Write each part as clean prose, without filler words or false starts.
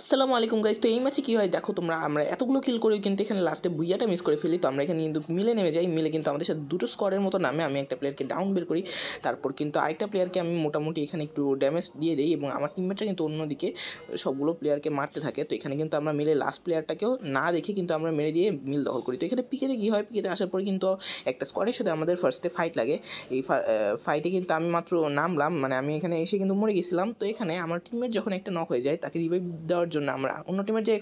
আসসালামু আলাইকুম গাইস। তো এই ম্যাচে কী হয় দেখো তোমরা, আমরা এতগুলো কিল করেও কিন্তু এখানে লাস্টে বুইয়াটা মিস করে ফেলি। তো আমরা এখানে কিন্তু মিলে নেমে যাই, মিলে কিন্তু আমাদের সাথে দুটো স্কোয়াডের মতো নামে আমি একটা প্লেয়ারকে ডাউন বের করি, তারপর কিন্তু আরেকটা প্লেয়ারকে আমি মোটামুটি এখানে একটু ড্যামেজ দিয়ে দিই এবং আমার টিমমেটরা কিন্তু অন্যদিকে সবগুলো প্লেয়ারকে মারতে থাকে। তো এখানে কিন্তু আমরা মিলে লাস্ট প্লেয়ারটাকেও না দেখে কিন্তু আমরা মেরে দিয়ে মিল দখল করি। তো এখানে পিকেতে কী হয়, পিকেতে আসার পরে কিন্তু একটা স্কোয়াডের সাথে আমাদের ফার্স্টে ফাইট লাগে। এই ফাইটে কিন্তু আমি মাত্র নামলাম, মানে আমি এখানে এসে কিন্তু মরে গেছিলাম। তো এখানে আমার টিমমেট যখন একটা নক হয়ে যায় তাকে রিভাইভ দেওয়ার জন্য আমরা অন্য টিমের যে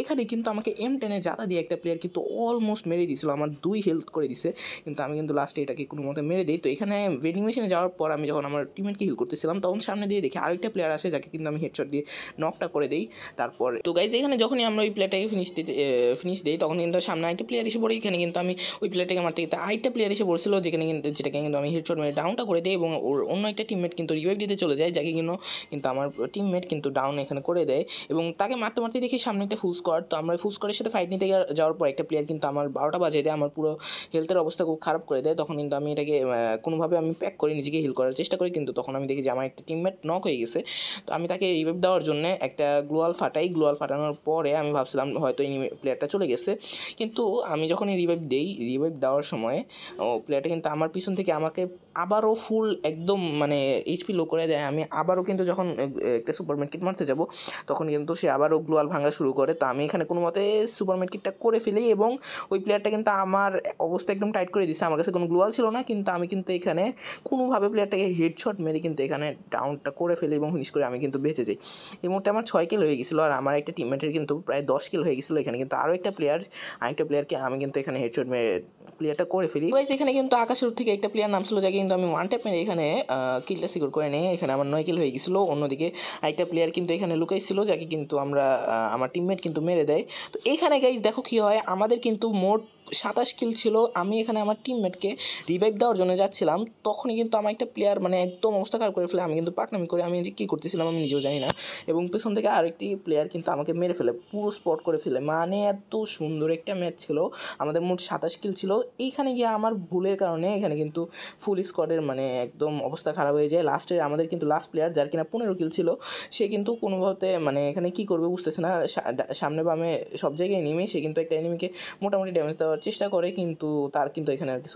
এখানে কিন্তু আমাকে M10 জাতা দিয়ে একটা প্লেয়ার কিন্তু অলমোস্ট মেরে দিয়েছিল, আমার 2 হেলথ করে দিছে, কিন্তু আমি কিন্তু লাস্টে এটাকে কোনো মতে মেরে দিই। তো এখানে ভেন্ডিং মেশিনে যাওয়ার পর আমি যখন আমার টিমমেটকে হিল করতেছিলাম তখন সামনে দিয়ে দেখি আরেকটা প্লেয়ার আসে যাকে কিন্তু আমি হেডশট দিয়ে নকটা করে দিই। তারপর তো গাইজ এখানে যখনই আমরা ওই প্লেয়ারটাকে ফিনিশ দিই তখন কিন্তু সামনে আরেকটা প্লেয়ার এসে পড়ে। এখানে কিন্তু আমি ওই প্লেয়ারটাকে মারতে গিয়ে আরেকটা প্লেয়ার এসে পড়ছিল যেটাকে কিন্তু আমি হেডশট মেরে ডাউনটা করে দিই এবং ওর অন্য একটা টিমমেট কিন্তু রিভাইভ দিতে চলে যায়, যাকে কিন্তু আমার টিমমেট কিন্তু ডাউন এখানে করে দেয় এবং তাকে মারতে মারতে দেখি সামনে একটা ফুল স্কোয়াড। তো আমরা ফুল স্কোয়াডের সাথে ফাইট নিতে যাওয়ার পর একটা প্লেয়ার কিন্তু আমার 12টা বাজিয়ে দেয়, আমার পুরো হেলথের অবস্থা খুব খারাপ করে দেয়। তখন কিন্তু আমি এটাকে কোনোভাবে আমি প্যাক করে নিজেকে হিল করার চেষ্টা করি, কিন্তু তখন আমি দেখি যে আমার একটা টিমমেট নক হয়ে গেছে। তো আমি তাকে রিভাইভ দেওয়ার জন্য একটা গ্লোয়াল ফাটাই, গ্লোয়াল ফাটানোর পরে আমি ভাবছিলাম হয়তো এই প্লেয়ারটা চলে গেছে, কিন্তু আমি যখনই রিভাইভ দেওয়ার সময় প্লেয়ারটা কিন্তু আমার পিছন থেকে আমাকে আবারও ফুল একদম মানে এইচপি লো করে দেয়। আমি আবারও কিন্তু যখন একটা সুপার মার্কেট মারতে যাব তখন কিন্তু সে আবারও গ্লোয়াল ভাঙা শুরু করে। তো আমি এখানে কোনো মতে সুপার মার্কেটটা করে ফেলি এবং ওই প্লেয়ারটা কিন্তু আমার অবস্থা একদম টাইট করে দিচ্ছে। আমার কাছে কোনো গ্লোয়াল ছিল না, কিন্তু আমি কিন্তু এখানে কোনোভাবে প্লেয়ারটাকে হেডশট মেরে কিন্তু এখানে ডাউনটা করে ফেলি এবং ফিনিশ করে আমি কিন্তু বেঁচে যাই। এই মুহূর্তে আমার 6 কিল হয়ে গেছিলো আর আমার একটা টিমমেটের কিন্তু প্রায় 10 কিল হয়ে গেছিলো। এখানে কিন্তু আরেকটা প্লেয়ারকে আমি কিন্তু এখানে হেডশট মেরে প্লেয়ারটা করে ফেলি। গাইস এখানে কিন্তু আকাশের থেকে একটা প্লেয়ার নামছিল, যাকে কিন্তু আমি ওয়ান ট্যাপ মেরে এখানে কিলটা সিকিউর করে নিই। এখানে আমার 9 কিল হয়ে গেছিলো। অন্যদিকে আরেকটা প্লেয়ার কিন্তু এখানে লুকাইছিল, যাকে কিন্তু আমার টিমমেট কিন্তু মেরে দেয়। তো এখানে গাইস দেখো কী হয়, আমাদের কিন্তু মোট 27 কিল ছিল। আমি এখানে আমার টিমমেটকে রিভাইভ দেওয়ার জন্য যাচ্ছিলাম, তখনই কিন্তু আমার একটা প্লেয়ার মানে একদম অবস্থা খারাপ করে ফেলে। আমি কিন্তু পাকনামি করে আমি যে কী করতেছিলাম আমি নিজেও জানি না, এবং পেছন থেকে আরেকটি প্লেয়ার কিন্তু আমাকে মেরে ফেলে, পুরো স্পট করে ফেলে। মানে এত সুন্দর একটা ম্যাচ ছিল, আমাদের মোট 27 কিল ছিল। এইখানে গিয়ে আমার ভুলের কারণে এখানে কিন্তু ফুল স্কোয়াডের মানে একদম অবস্থা খারাপ হয়ে যায়। আমাদের কিন্তু লাস্ট প্লেয়ার যার কিনা 15 কিল ছিল, সে কিন্তু কোনোভাবে মানে এখানে কী করবে বুঝতেছে না। সামনে বামে সব জায়গায় নেমে সে কিন্তু একটা এনিমিকে মোটামুটি ড্যামেজ দেওয়ার চেষ্টা করে, কিন্তু তার কিন্তু এখানে আর কিছু